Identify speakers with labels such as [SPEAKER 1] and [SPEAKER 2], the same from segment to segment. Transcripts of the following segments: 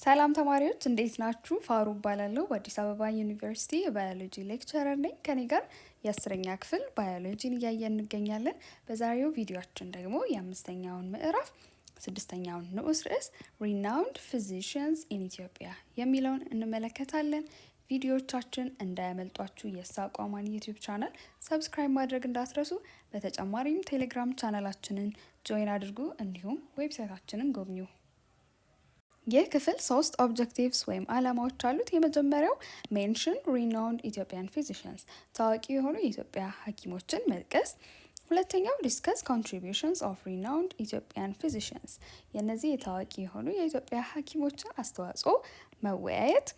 [SPEAKER 1] ሰላም ተማሪዎች እንዴት ናችሁ? ፋሩ እባላለሁ። በአዲስ አበባ ዩኒቨርሲቲ የባዮሎጂ ሌክቸረር ነኝ። ከኔ ጋር የአስረኛ ክፍል ባዮሎጂን እያየን እንገኛለን። በዛሬው ቪዲዮአችን ደግሞ የአምስተኛውን ምዕራፍ ስድስተኛውን ንዑስ ርዕስ ሪናውንድ ፊዚሽንስ ኢን ኢትዮጵያ የሚለውን እንመለከታለን። ቪዲዮዎቻችን እንዳያመልጧችሁ የሳቋማን ዩቲዩብ ቻናል ሰብስክራይብ ማድረግ እንዳትረሱ። በተጨማሪም ቴሌግራም ቻናላችንን ጆይን አድርጉ፣ እንዲሁም ዌብሳይታችንን ጎብኙ። ይህ ክፍል 3 ኦብጀክቲቭስ ወይም ዓላማዎች አሉት። የመጀመሪያው ሜንሽን ሪናውንድ ኢትዮጵያን ፊዚሽንስ ታዋቂ የሆኑ የኢትዮጵያ ሐኪሞችን መጥቀስ። ሁለተኛው ዲስከስ ኮንትሪቢዩሽንስ ኦፍ ሪናውንድ ኢትዮጵያን ፊዚሽንስ የእነዚህ የታዋቂ የሆኑ የኢትዮጵያ ሐኪሞችን አስተዋጽኦ መወያየት።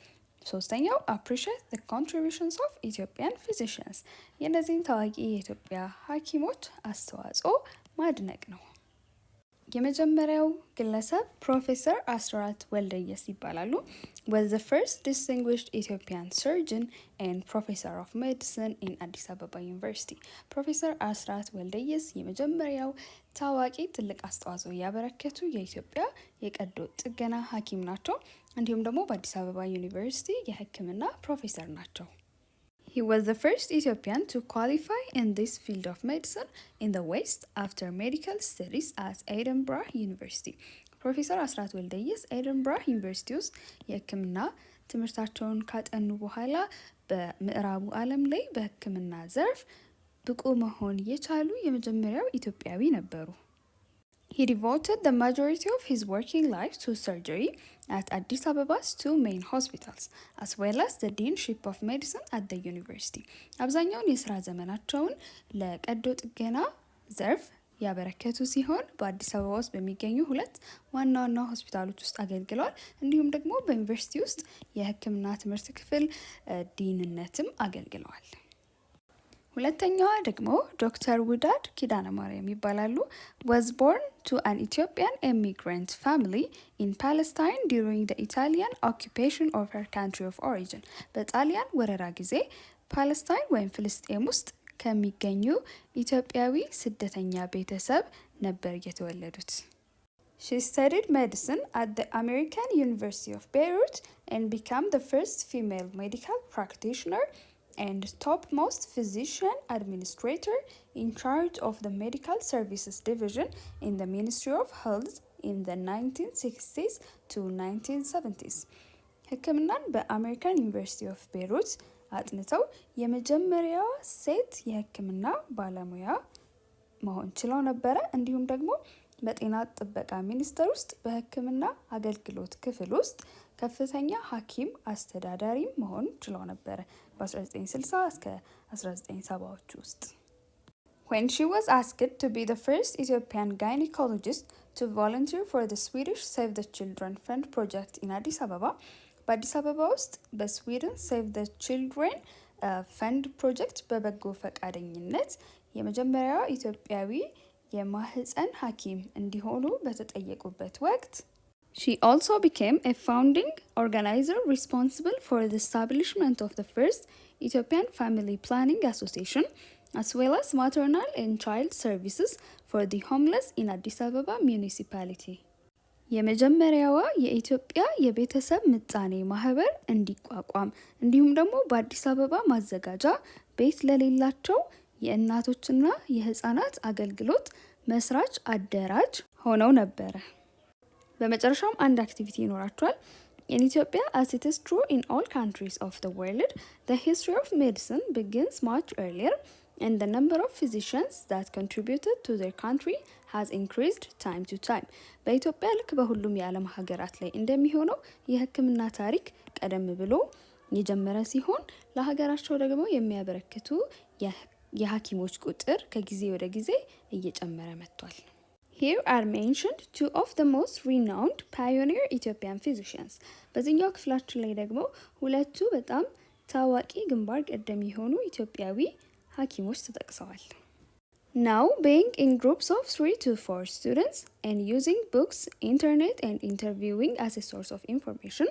[SPEAKER 1] ሶስተኛው አፕሪሺየት ዘ ኮንትሪቢዩሽንስ ኦፍ ኢትዮጵያን ፊዚሽንስ የእነዚህን ታዋቂ የኢትዮጵያ ሐኪሞች አስተዋጽኦ ማድነቅ ነው። የመጀመሪያው ግለሰብ ፕሮፌሰር አስራት ወልደየስ ይባላሉ። was the first distinguished Ethiopian surgeon and professor of medicine in አዲስ አበባ ዩኒቨርሲቲ። ፕሮፌሰር አስራት ወልደየስ የመጀመሪያው ታዋቂ ትልቅ አስተዋጽኦ ያበረከቱ የኢትዮጵያ የቀዶ ጥገና ሐኪም ናቸው። እንዲሁም ደግሞ በአዲስ አበባ ዩኒቨርሲቲ የሕክምና ፕሮፌሰር ናቸው። He was the first Ethiopian to qualify in this field of medicine in the West after medical studies at Edinburgh University. ፕሮፌሰር አስራት ወልደየስ ኤድንብራህ ዩኒቨርሲቲ ውስጥ የሕክምና ትምህርታቸውን ካጠኑ በኋላ በምዕራቡ ዓለም ላይ በሕክምና ዘርፍ ብቁ መሆን የቻሉ የመጀመሪያው ኢትዮጵያዊ ነበሩ። He devoted the majority of his working life to surgery at Addis Ababa's two main hospitals, as well as the deanship of medicine at the university. አብዛኛውን የስራ ዘመናቸውን ለቀዶ ጥገና ዘርፍ ያበረከቱ ሲሆን በአዲስ አበባ ውስጥ በሚገኙ ሁለት ዋና ዋና ሆስፒታሎች ውስጥ አገልግለዋል። እንዲሁም ደግሞ በዩኒቨርሲቲ ውስጥ የሕክምና ትምህርት ክፍል ዲንነትም አገልግለዋል። ሁለተኛዋ ደግሞ ዶክተር ውዳድ ኪዳነ ማርያም ይባላሉ። was born to an Ethiopian immigrant family in Palestine during the Italian occupation of her country of origin. በጣሊያን ወረራ ጊዜ ፓለስታይን ወይም ፍልስጤም ውስጥ ከሚገኙ ኢትዮጵያዊ ስደተኛ ቤተሰብ ነበር የተወለዱት። She studied medicine at the American University of Beirut and became the first female medical practitioner and topmost physician administrator in charge of the medical services division in the Ministry of Health in the 1960s to 1970s. ሕክምናን በአሜሪካን ዩኒቨርሲቲ ኦፍ ቤይሩት አጥንተው የመጀመሪያዋ ሴት የሕክምና ባለሙያ መሆን ችለው ነበረ። እንዲሁም ደግሞ በጤና ጥበቃ ሚኒስቴር ውስጥ በሕክምና አገልግሎት ክፍል ውስጥ ከፍተኛ ሐኪም አስተዳዳሪም መሆን ችለው ነበረ በ1960 እስከ 1970ዎቹ ውስጥ። When she was asked to be the first Ethiopian gynecologist to volunteer for the Swedish Save the Children Fund project in Addis Ababa, በአዲስ አበባ ውስጥ በስዊድን ሴቭ ዘ ቺልድረን ፈንድ ፕሮጀክት በበጎ ፈቃደኝነት የመጀመሪያዋ ኢትዮጵያዊ የማህፀን ሐኪም እንዲሆኑ በተጠየቁበት ወቅት She also became a founding organizer responsible for the establishment of the first Ethiopian Family Planning Association, as well as maternal and child services for the homeless in Addis Ababa municipality. የመጀመሪያዋ የኢትዮጵያ የቤተሰብ ምጣኔ ማህበር እንዲቋቋም እንዲሁም ደግሞ በአዲስ አበባ ማዘጋጃ ቤት ለሌላቸው የእናቶችና የህፃናት አገልግሎት መስራች አደራጅ ሆነው ነበረ። በመጨረሻም አንድ አክቲቪቲ ይኖራቸዋል። In Ethiopia, as it is true in all countries of the world, the history of medicine begins much earlier, and the number of physicians that contributed to their country has increased time to time. በኢትዮጵያ ልክ በሁሉም የዓለም ሀገራት ላይ እንደሚሆነው የሕክምና ታሪክ ቀደም ብሎ የጀመረ ሲሆን ለሀገራቸው ደግሞ የሚያበረክቱ የሐኪሞች ቁጥር ከጊዜ ወደ ጊዜ እየጨመረ መጥቷል። Here are mentioned two of the most renowned pioneer Ethiopian physicians. በዚህኛው ክፍላችን ላይ ደግሞ ሁለቱ በጣም ታዋቂ ግንባር ቀደም የሆኑ ኢትዮጵያዊ ሐኪሞች ተጠቅሰዋል። Now, being in groups of 3 to 4 students and using books, internet and interviewing as a source of information,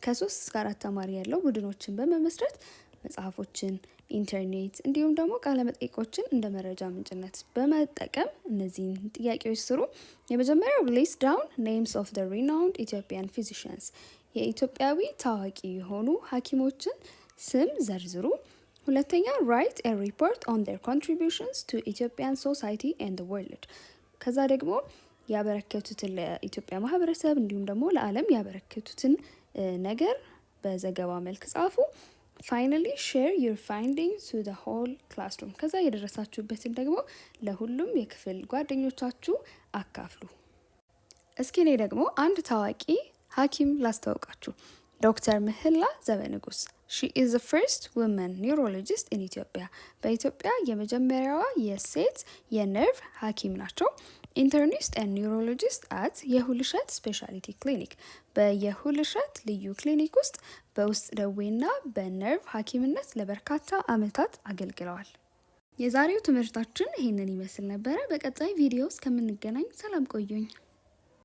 [SPEAKER 1] ከ3 እስከ 4 ተማሪ ያለው ቡድኖችን በመመስረት መጽሐፎችን፣ ኢንተርኔት እንዲሁም ደግሞ ቃለመጠይቆችን እንደ መረጃ ምንጭነት በመጠቀም እነዚህን ጥያቄዎች ስሩ። የመጀመሪያው ሊስት ዳውን ኔምስ ኦፍ ዘ ሪናውንድ ኢትዮጵያን ፊዚሽንስ፣ የኢትዮጵያዊ ታዋቂ የሆኑ ሐኪሞችን ስም ዘርዝሩ። ሁለተኛ ራይት ኤ ሪፖርት ኦን ዴር ኮንትሪቢዩሽንስ ቱ ኢትዮጵያን ሶሳይቲ ኤንድ ወርልድ፣ ከዛ ደግሞ ያበረከቱትን ለኢትዮጵያ ማህበረሰብ እንዲሁም ደግሞ ለዓለም ያበረከቱትን ነገር በዘገባ መልክ ጻፉ። ፋይናሊ ሼር ዩር ፋይንዲንግ ቱ ዘ ሆል ክላስሩም፣ ከዛ የደረሳችሁበትን ደግሞ ለሁሉም የክፍል ጓደኞቻችሁ አካፍሉ። እስኪ እኔ ደግሞ አንድ ታዋቂ ሐኪም ላስታውቃችሁ። ዶክተር ምህላ ዘበንጉስ ሺ ኢዝ ዘ ፈርስት ውመን ኒውሮሎጂስት ኢን ኢትዮጵያ፣ በኢትዮጵያ የመጀመሪያዋ የሴት የነርቭ ሐኪም ናቸው። ኢንተርኒስት ኤንድ ኒውሮሎጂስት አት የሁልሸት ስፔሻሊቲ ክሊኒክ፣ በየሁልሸት ልዩ ክሊኒክ ውስጥ በውስጥ ደዌና በነርቭ ሐኪምነት ለበርካታ ዓመታት አገልግለዋል። የዛሬው ትምህርታችን ይህንን ይመስል ነበረ። በቀጣይ ቪዲዮ እስከምንገናኝ ሰላም ቆዩኝ።